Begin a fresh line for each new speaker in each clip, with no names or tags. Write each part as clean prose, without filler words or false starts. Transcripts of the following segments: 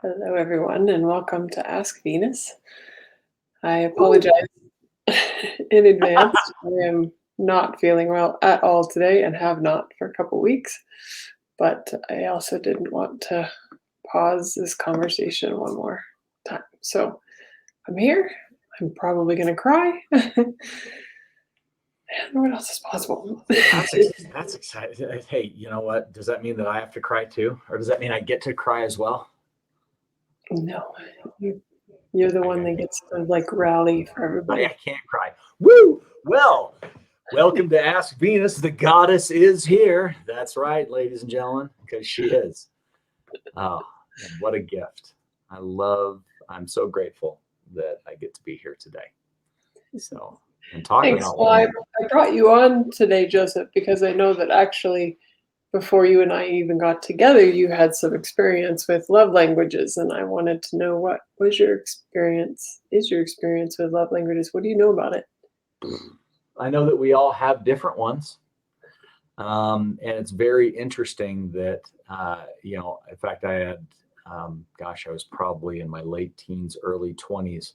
Hello, everyone, and welcome to Ask Venus. I apologize in advance. I am not feeling well at all today and have not for a couple weeks, but I also didn't want to pause this conversation one more time. So I'm here. I'm probably going to cry. And what else is possible?
That's exciting. Hey, you know what? Does that mean that I have to cry too? Or does that mean I get to cry as well?
No, you're the one that gets to like rally for everybody.
I can't cry. Woo! Well, welcome to Ask Venus. The goddess is here. That's right, ladies and gentlemen, because she is. Oh, and what a gift. I'm so grateful that I get to be here today. So, and talking
Thanks.
about
Well, I brought you on today, Joseph, because I know that actually before you and I even got together, you had some experience with love languages, and I wanted to know what was your experience, is your experience with love languages? What do you know about it?
I know that we all have different ones. And it's very interesting that, in fact, I had, I was probably in my late teens, early 20s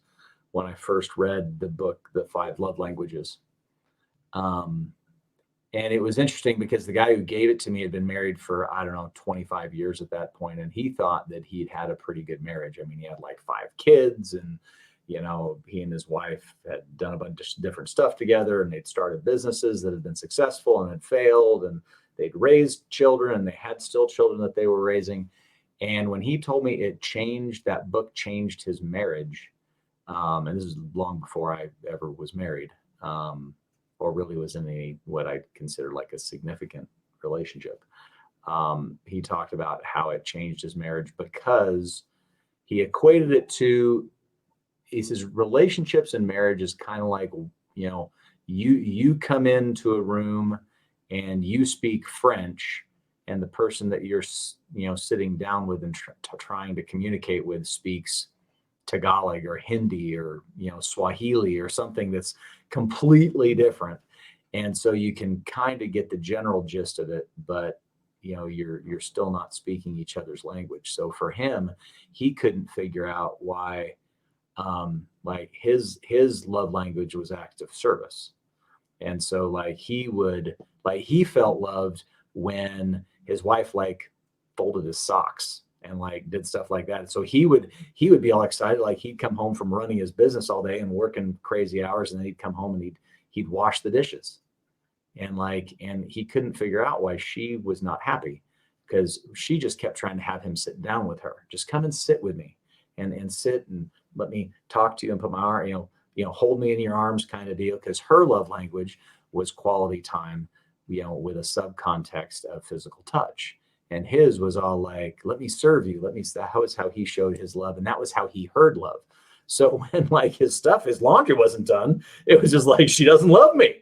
when I first read the book, The Five Love Languages. And it was interesting because the guy who gave it to me had been married for, I don't know, 25 years at that point. And he thought that he'd had a pretty good marriage. I mean, he had like 5 kids and, he and his wife had done a bunch of different stuff together and they'd started businesses that had been successful and had failed and they'd raised children and they had still children that they were raising. And when he told me that book changed his marriage. And this is long before I ever was married. Or really was in what I consider like a significant relationship. He talked about how it changed his marriage because he equated it to, he says, relationships and marriage is kind of like, you come into a room and you speak French and the person that you're, sitting down with and trying to communicate with speaks Tagalog or Hindi or Swahili or something that's completely different, and so you can kind of get the general gist of it, but you're still not speaking each other's language. So for him, he couldn't figure out why like his love language was acts of service, and so he felt loved when his wife like folded his socks and like did stuff like that. So he would be all excited. Like he'd come home from running his business all day and working crazy hours. And then he'd come home and he'd wash the dishes. And he couldn't figure out why she was not happy because she just kept trying to have him sit down with her. Just come and sit with me and sit and let me talk to you and put my arm, hold me in your arms kind of deal. Cause her love language was quality time, with a subcontext of physical touch. And his was all like, let me serve you. That was how he showed his love. And that was how he heard love. So when like his laundry wasn't done, it was just like, she doesn't love me.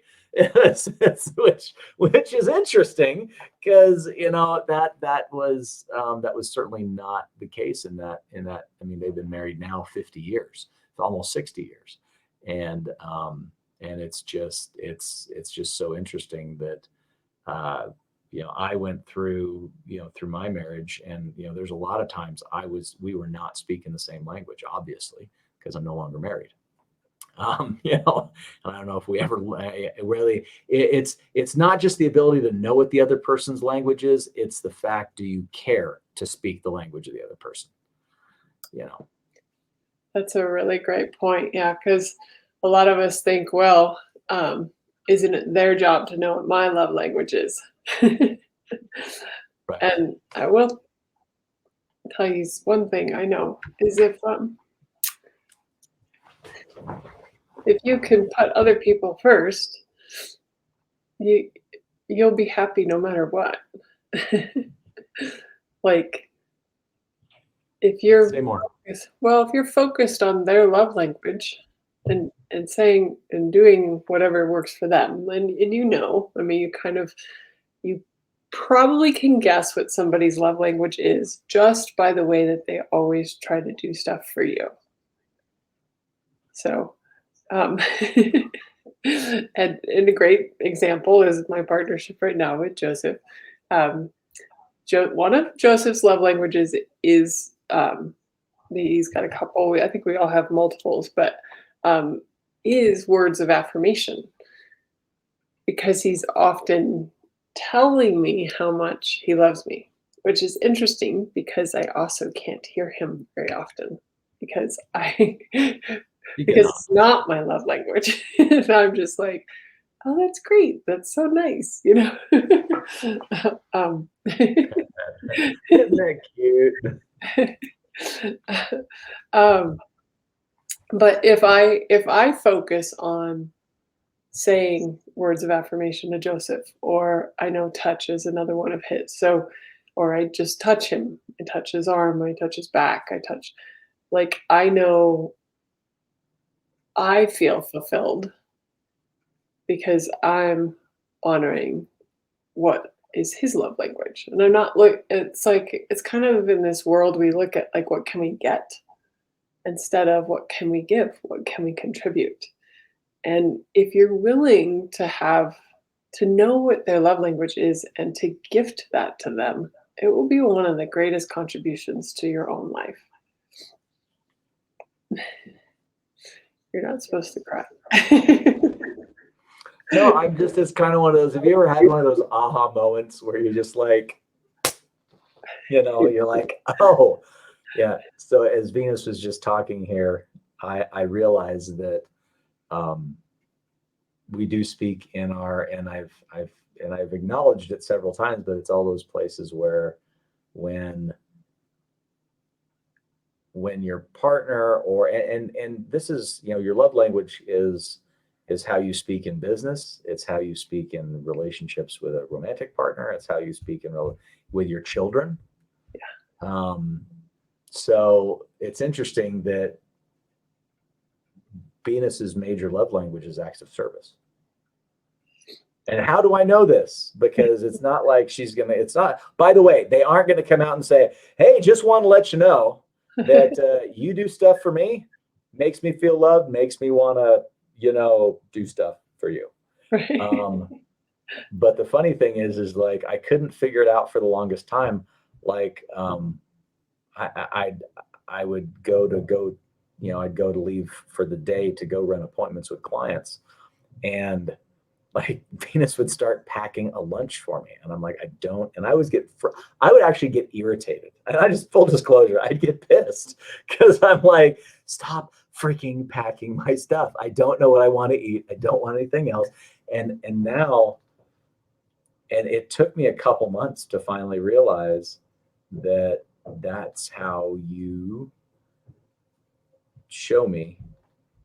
Which is interesting because, that was certainly not the case in that, I mean, they've been married now 50 years, almost 60 years. And it's just so interesting that, I went through my marriage and, there's a lot of times we were not speaking the same language, obviously, because I'm no longer married. And I don't know if we ever really, it's not just the ability to know what the other person's language is. It's the fact, do you care to speak the language of the other person?
That's a really great point. Yeah. Because a lot of us think, well, isn't it their job to know what my love language is?
Right.
And I will tell you one thing I know is if you can put other people first, you'll be happy no matter what. Like if you're if you're focused on their love language and saying and doing whatever works for them, and I mean, you probably can guess what somebody's love language is just by the way that they always try to do stuff for you. So, and a great example is my partnership right now with Joseph. One of Joseph's love languages is he's got a couple, I think we all have multiples, but is words of affirmation, because he's often telling me how much he loves me, which is interesting because I also can't hear him very often because I
You
because
cannot.
it's not my love language. And I'm just like, "Oh, that's great. That's so nice," you know? Um,
Isn't that cute?
um, but if I focus on saying words of affirmation to Joseph, or I know touch is another one of his. So, or I just touch him, I touch his arm, I touch his back, I touch, like, I know I feel fulfilled because I'm honoring what is his love language. And I'm not look, it's like, it's kind of in this world we look at like, what can we get instead of what can we give? What can we contribute? And if you're willing to know what their love language is and to gift that to them, it will be one of the greatest contributions to your own life. You're not supposed to cry.
No, I'm just, it's kind of one of those. Have you ever had one of those aha moments where you're just like, you're like, oh, yeah. So as Venus was just talking here, I realized that um, we do speak in our, and I've acknowledged it several times, but it's all those places where when your partner or and this is, your love language is how you speak in business, it's how you speak in relationships with a romantic partner, it's how you speak with your children. um so it's interesting that Venus's major love language is acts of service. And how do I know this? Because it's not like it's not, by the way, they aren't going to come out and say, hey, just want to let you know that you do stuff for me, makes me feel loved, makes me want to, do stuff for you.
Right.
Um, but the funny thing is like, I couldn't figure it out for the longest time. Like, I, I, I would I'd go to leave for the day to go run appointments with clients. And like Venus would start packing a lunch for me, and I'm like, I don't, and I would actually get irritated, and I just, full disclosure, I'd get pissed because I'm like, stop freaking packing my stuff. I don't know what I want to eat. I don't want anything else. And now, and it took me a couple months to finally realize that that's how you show me,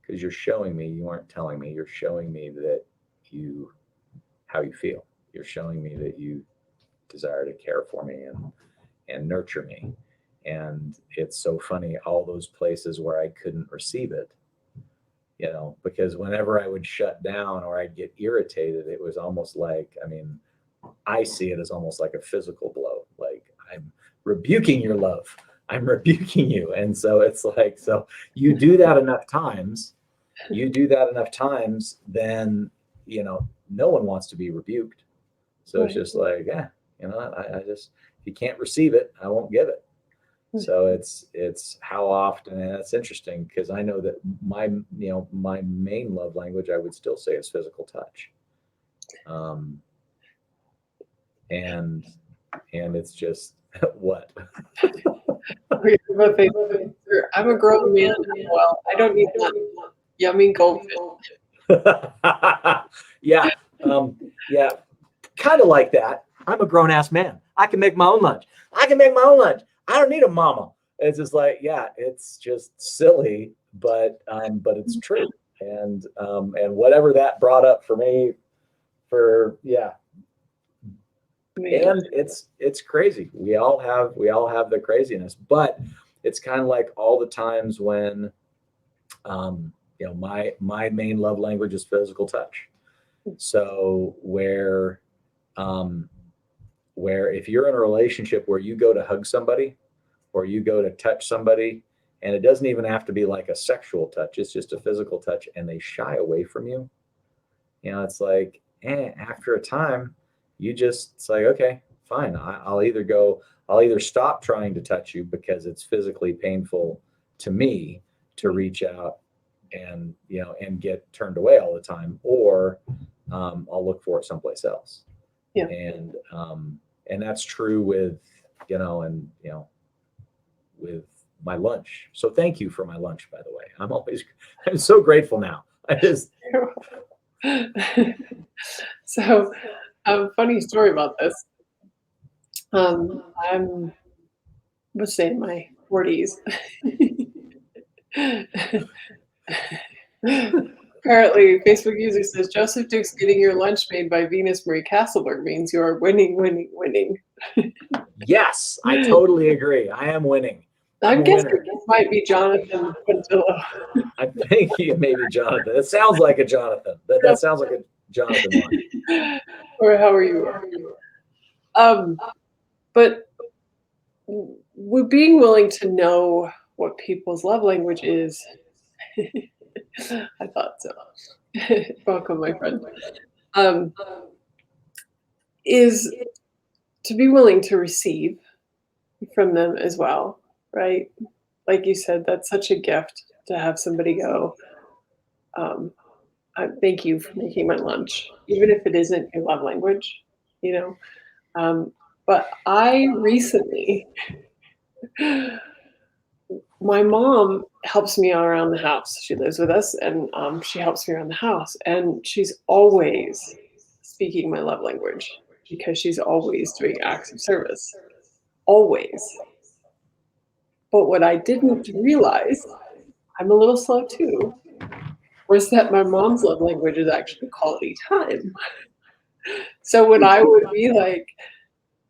because you're showing me, you aren't telling me, you're showing me that you how you feel. You're showing me that you desire to care for me and nurture me. And it's so funny, all those places where I couldn't receive it, because whenever I would shut down or I'd get irritated, it was almost like, I mean, I see it as almost like a physical blow. Like, I'm rebuking your love. I'm rebuking you. And so it's like, so you do that enough times, then, no one wants to be rebuked. So it's
Right.
just like, yeah, I just, if you can't receive it, I won't give it. So it's how often, and it's interesting because I know that my main love language, I would still say, is physical touch. Um, and it's just what.
I'm a grown man. Well, I don't need that yummy goldfish.
Yeah, yeah, kind of like that. I'm a grown ass man. I can make my own lunch. I don't need a mama. It's just like, yeah, it's just silly, but it's true. And whatever that brought up for me, yeah, and it's crazy. We all have the craziness, but it's kind of like all the times when, my main love language is physical touch. So um, where if you're in a relationship where you go to hug somebody or you go to touch somebody, and it doesn't even have to be like a sexual touch, it's just a physical touch, and they shy away from you, it's like, after a time, it's like, okay, fine. I'll either stop trying to touch you because it's physically painful to me to reach out and, and get turned away all the time, or I'll look for it someplace else.
Yeah.
And that's true with, with my lunch. So thank you for my lunch, by the way. I'm so grateful now. I just,
So, funny story about this. I'm, let's say, in my 40s. Apparently, Facebook user says Joseph Duke's getting your lunch made by Venus Marie Castleberg means you are winning, winning, winning.
yes, I totally agree. I am winning. I'm
I'm
a
guessing
winner.
this might be Jonathan Quintillo.
I think you maybe Jonathan. It sounds like a Jonathan. That sounds like a Jonathan one.
Or how are you? But with being willing to know what people's love language is, I thought so. Welcome, my friend. Is to be willing to receive from them as well, right? Like you said, that's such a gift to have somebody go, thank you for making my lunch, even if it isn't your love language, you know? But I recently, my mom helps me around the house. She lives with us, and she helps me around the house. And she's always speaking my love language because she's always doing acts of service, always. But what I didn't realize, I'm a little slow too, was that my mom's love language is actually quality time. So when I would be like,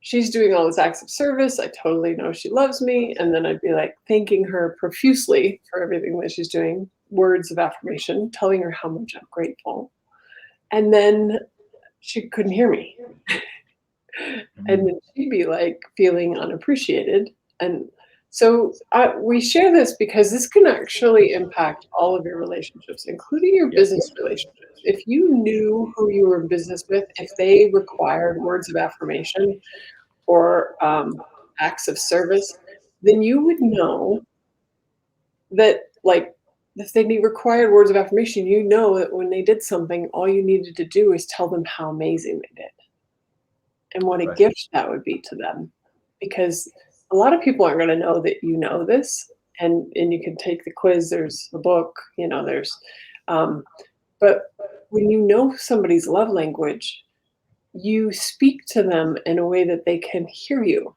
she's doing all this acts of service, I totally know she loves me. And then I'd be like thanking her profusely for everything that she's doing, words of affirmation, telling her how much I'm grateful. And then she couldn't hear me. And then she'd be like feeling unappreciated. And so we share this because this can actually impact all of your relationships, including your business relationships. If you knew who you were in business with, if they required words of affirmation or acts of service, then you would know that, like, if they required words of affirmation, you know that when they did something, all you needed to do is tell them how amazing they did and what a
Right.
gift that would be to them. Because a lot of people aren't going to know that you know this, and you can take the quiz. There's a book, there's, but when you know somebody's love language, you speak to them in a way that they can hear you.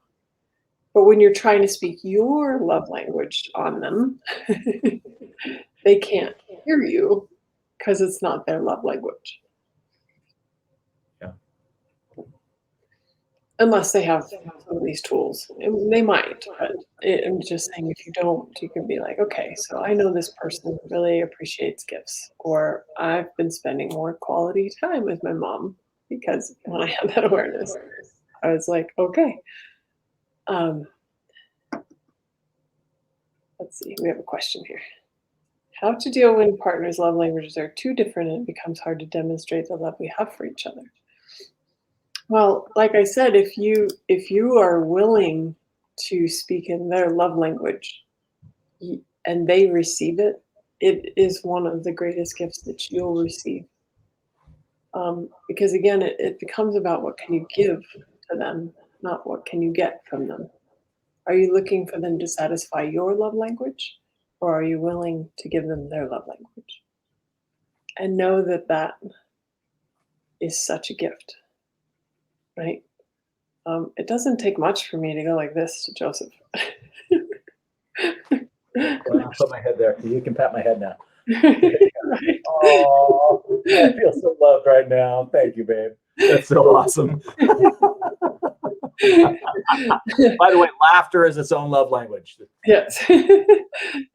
But when you're trying to speak your love language on them, they can't hear you because it's not their love language.
Yeah.
Unless they have some of these tools. And they might, but I'm just saying if you don't, you can be like, okay, so I know this person really appreciates gifts, or I've been spending more quality time with my mom because when I had that awareness, I was like, okay. Let's see, we have a question here. How to deal when partners' love languages are too different and it becomes hard to demonstrate the love we have for each other? Well, like I said, if you are willing to speak in their love language and they receive it, it is one of the greatest gifts that you'll receive. Because again, it becomes about what can you give to them, not what can you get from them. Are you looking for them to satisfy your love language, or are you willing to give them their love language? And know that that is such a gift, right? It doesn't take much for me to go like this to Joseph.
Well, I'll put my head there. You can pat my head now.
Right?
Oh, I feel so loved right now. Thank you, babe. That's so awesome. By the way, laughter is its own love language.
Yes.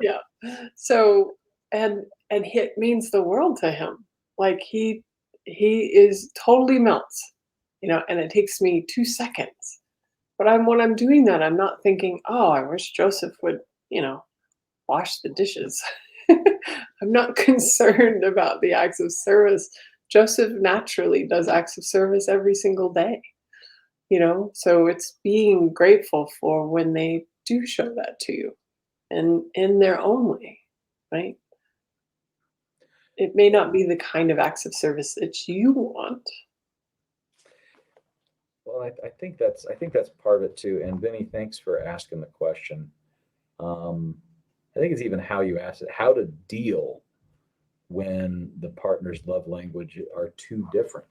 Yeah. So, and it means the world to him. Like he is totally melts, and it takes me 2 seconds. But when I'm doing that, I'm not thinking, oh, I wish Joseph would, wash the dishes. I'm not concerned about the acts of service. Joseph naturally does acts of service every single day, so it's being grateful for when they do show that to you. and in their own way, right? It may not be the kind of acts of service that you want.
Well, I think that's part of it too. And Vinny, thanks for asking the question. Um, I think it's even how you ask it, how to deal when the partner's love language are too different.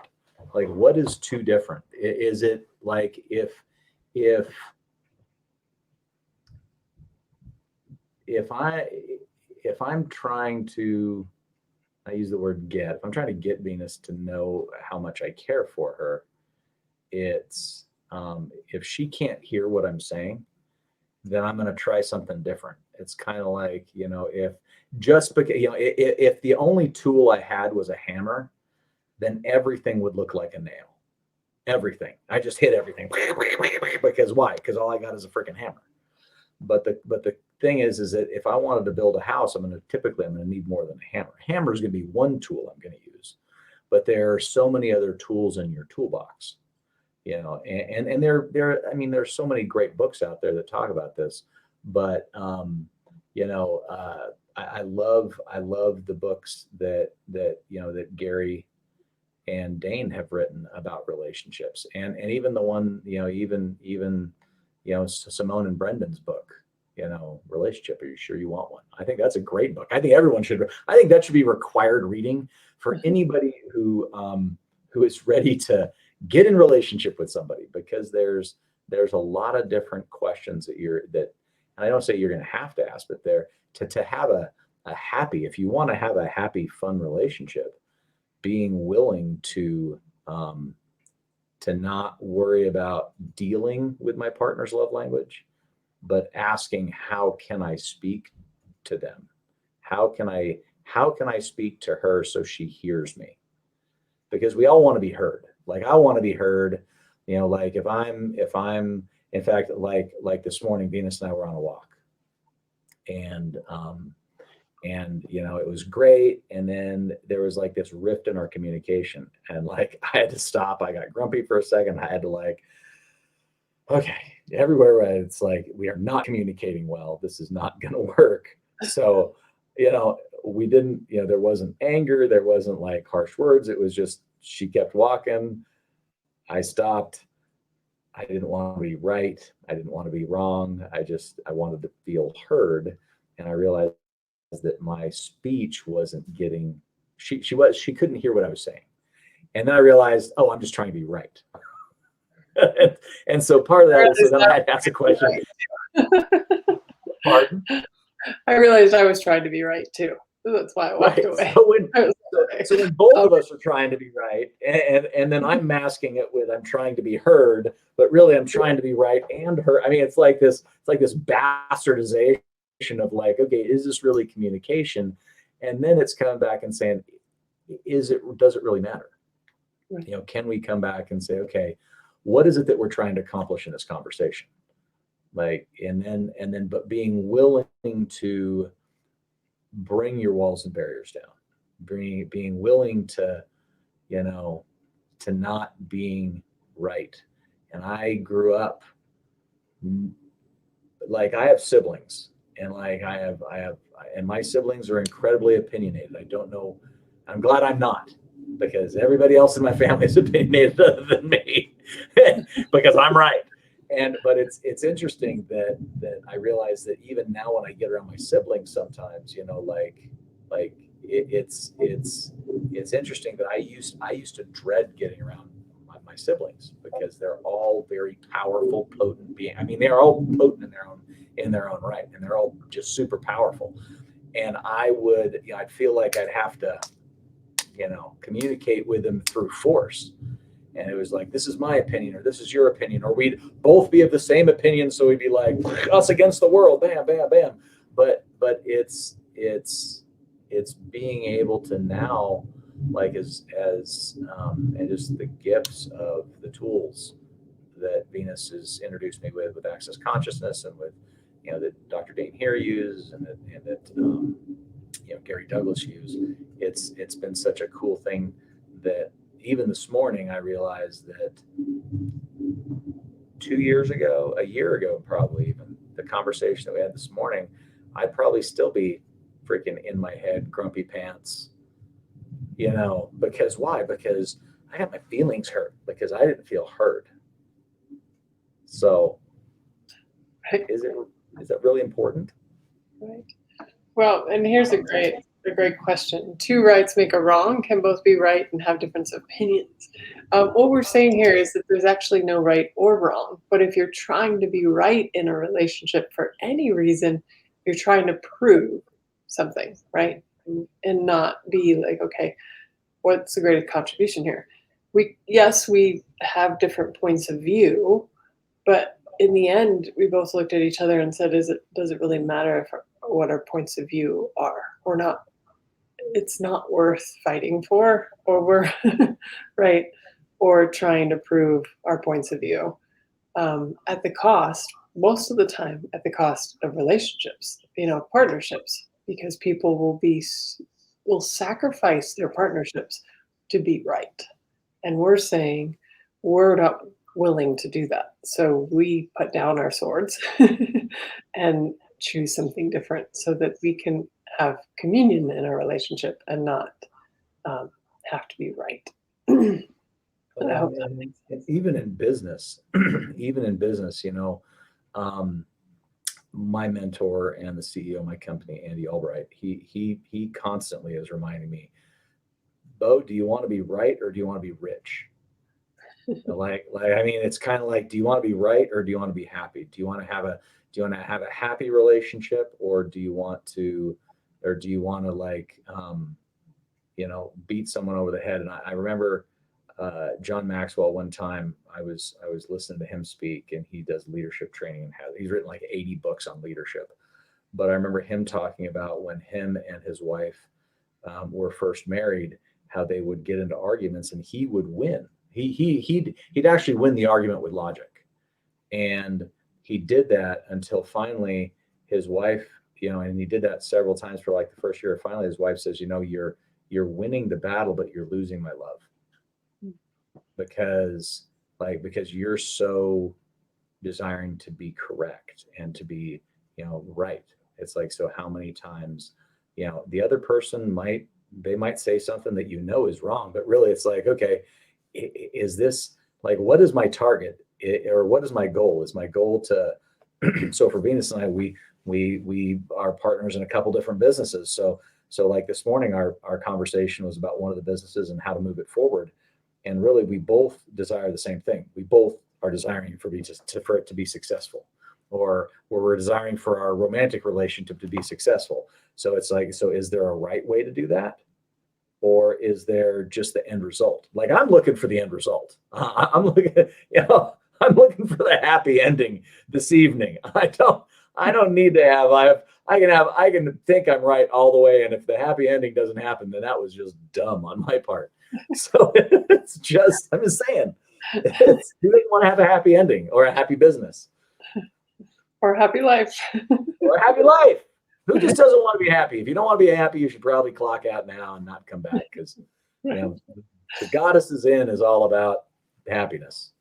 Like, what is too different? Is it like if if I if I'm trying to, I use the word get, if I'm trying to get Venus to know how much I care for her, it's if she can't hear what I'm saying, then I'm going to try something different. It's kind of like, if just because, if the only tool I had was a hammer, then everything would look like a nail. Everything. I just hit everything. Because why? Because all I got is a freaking hammer. But the thing is that if I wanted to build a house, I'm going to need more than a hammer. Hammer is going to be one tool I'm going to use, but there are so many other tools in your toolbox, and I mean, there's so many great books out there that talk about this, but I love the books that Gary and Dane have written about relationships, and even the one, even Simone and Brendan's book, relationship. Are you sure you want one? I think that's a great book. I think everyone should. I think that should be required reading for anybody who is ready to get in relationship with somebody, because there's a lot of different questions and I don't say you're going to have to ask, but there to have a happy, if you want to have a happy, fun relationship, being willing to not worry about dealing with my partner's love language, but asking, how can I speak to them? How can I speak to her so she hears me? Because we all want to be heard. Like, I want to be heard, like if I'm in fact, like this morning, Venus and I were on a walk, and it was great, and then there was like this rift in our communication, and like I had to stop. I got grumpy for a second. I had to, like, okay, everywhere it's like, we are not communicating well, this is not going to work. So we didn't, there wasn't anger, there wasn't like harsh words, it was just, she kept walking, I stopped. I didn't want to be right, I didn't want to be wrong, I wanted to feel heard. And I realized that my speech wasn't getting, she couldn't hear what I was saying. And then I realized, oh, I'm just trying to be right. and so part of that is, so then I had to ask a question. Pardon?
I realized I was trying to be right too. That's why I walked away.
So when both of us are trying to be right, and then I'm masking it with, I'm trying to be heard, but really I'm trying to be right and heard. I mean, it's like this bastardization of like, okay, is this really communication? And then it's coming back and saying, does it really matter? Can we come back and say, okay, what is it that we're trying to accomplish in this conversation? Like, but being willing to bring your walls and barriers down, being willing to, to not being right. And I grew up, like, I have siblings, and like and my siblings are incredibly opinionated. I don't know, I'm glad I'm not, because everybody else in my family is opinionated other than me, because I'm right. But it's interesting that I realize that even now when I get around my siblings sometimes, it's interesting that I used to dread getting around my siblings, because they're all very powerful, potent beings. I mean, they're all potent in their own right, and they're all just super powerful. And I'd feel like I'd have to, communicate with them through force. And it was like, this is my opinion, or this is your opinion, or we'd both be of the same opinion, so we'd be like, us against the world, bam, bam, bam. But it's being able to now, like, and just the gifts of the tools that Venus has introduced me with access consciousness, and with, that Dr. Dane here uses, and that Gary Douglas used. It's been such a cool thing that even this morning I realized that 2 years ago, a year ago, probably even, the conversation that we had this morning, I'd probably still be freaking in my head, grumpy pants, because why? Because I got my feelings hurt because I didn't feel heard. So
Right.
is that really important?
Right. Well, and here's a great question. Two rights make a wrong can both be right and have different opinions. What we're saying here is that there's actually no right or wrong. But if you're trying to be right in a relationship for any reason, you're trying to prove something, right? And not be like, okay, what's the greatest contribution here? Yes, we have different points of view, but in the end, we both looked at each other and said, does it really matter what our points of view are? We're not, it's not worth fighting for, or we're, right, or trying to prove our points of view, at the cost, most of the time, at the cost of relationships, partnerships, because people will sacrifice their partnerships to be right. And we're saying we're not willing to do that. So we put down our swords and choose something different so that we can have communion in our relationship and not have to be right. I
Well,
hope that makes
and
sense.
even in business, even in business, um, my mentor and the CEO of my company, Andy Albright, he constantly is reminding me, Bo, do you want to be right or do you want to be rich? Like I mean, it's kind of like, do you want to be right or do you want to be happy? Do you want to have a happy relationship, or do you want to beat someone over the head? And I remember John Maxwell. One time I was listening to him speak, and he does leadership training and he's written like 80 books on leadership. But I remember him talking about when him and his wife were first married, how they would get into arguments and he would win. He'd actually win the argument with logic, and he did that until finally his wife, and he did that several times for like the first year. Finally, his wife says, you're winning the battle, but you're losing my love, because you're so desiring to be correct and to be, right. It's like, so how many times, the other person might say something that is wrong, but really it's like, okay, is this, like, what is my target? Or what is my goal? Is my goal to so for Venus and I, we are partners in a couple different businesses. So like this morning, our conversation was about one of the businesses and how to move it forward. And really, we both desire the same thing. We both are desiring for it to be successful, or we're desiring for our romantic relationship to be successful. So it's like, so is there a right way to do that? Or is there just the end result? Like, I'm looking for the end result. I'm looking for the happy ending this evening. I don't need to have, I can think I'm right all the way. And if the happy ending doesn't happen, then that was just dumb on my part. So I'm just saying, do they want to have a happy ending or a happy business
Or happy life.
or a happy life? Who just doesn't want to be happy? If you don't want to be happy, you should probably clock out now and not come back, because the goddess's inn is all about happiness.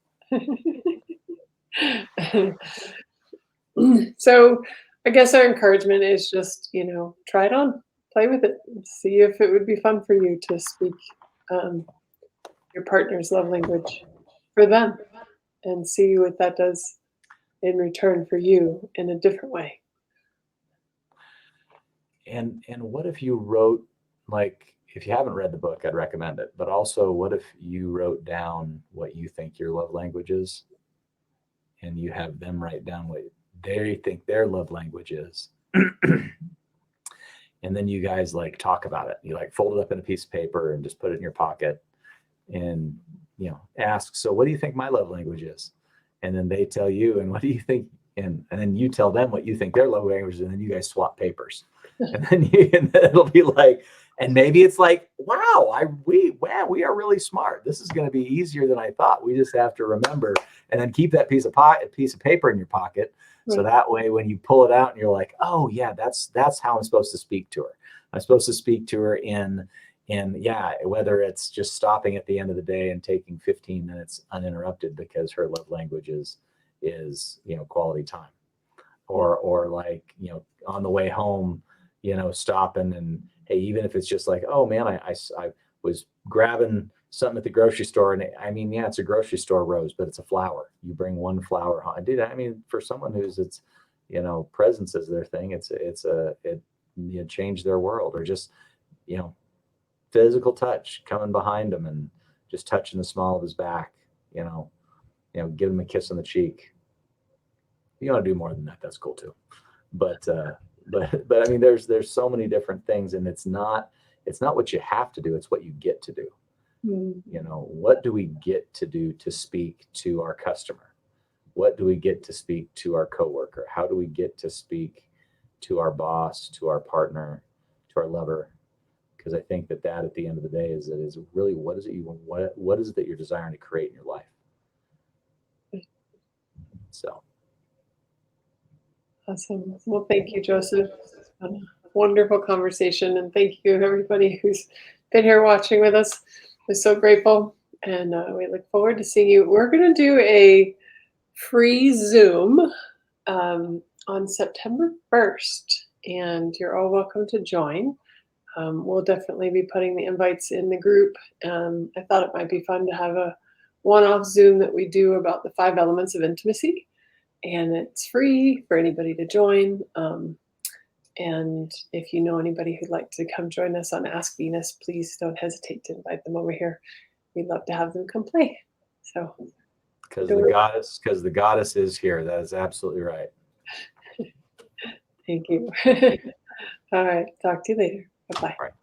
So I guess our encouragement is just, try it on, play with it, see if it would be fun for you to speak your partner's love language for them, and see what that does in return for you in a different way.
And what if you wrote, like, if you haven't read the book, I'd recommend it. But also, what if you wrote down what you think your love language is, and you have them write down what they think their love language is, and then you guys like talk about it. You like fold it up in a piece of paper and just put it in your pocket, and ask, so what do you think my love language is? And then they tell you, and what do you think? And then you tell them what you think their love language is, and then you guys swap papers. And then it'll be like, and maybe it's like, wow, we are really smart. This is going to be easier than I thought. We just have to remember, and then keep that piece of paper in your pocket. So that way, when you pull it out and you're like, oh yeah, that's how I'm supposed to speak to her. I'm supposed to speak to her in whether it's just stopping at the end of the day and taking 15 minutes uninterrupted because her love language is quality time. or like, on the way home, stopping and, hey, even if it's just like, oh man, I was grabbing something at the grocery store, and I mean, yeah, it's a grocery store rose, but it's a flower. You bring one flower home. Dude, I mean, for someone who's presence is their thing. It change their world, or just, you know, physical touch, coming behind him and just touching the small of his back, give him a kiss on the cheek. You want to do more than that, that's cool too. But but I mean, there's so many different things, and it's not what you have to do, it's what you get to do.
Mm.
What do we get to do to speak to our customer? What do we get to speak to our coworker? How do we get to speak to our boss, to our partner, to our lover? Because I think that at the end of the day is really, what is it what is it that you're desiring to create in your life? So
Awesome. Well, thank you, Joseph. It's been a wonderful conversation, and thank you everybody who's been here watching with us. We're so grateful, and we look forward to seeing you. We're going to do a free Zoom on September 1st, and you're all welcome to join. We'll definitely be putting the invites in the group. I thought it might be fun to have a one-off Zoom that we do about the 5 elements of intimacy. And it's free for anybody to join. And if you know anybody who'd like to come join us on Ask Venus, please don't hesitate to invite them over here. We'd love to have them come play. So,
because the goddess is here. That is absolutely right.
Thank you. All right. Talk to you later. Bye-bye.
All right.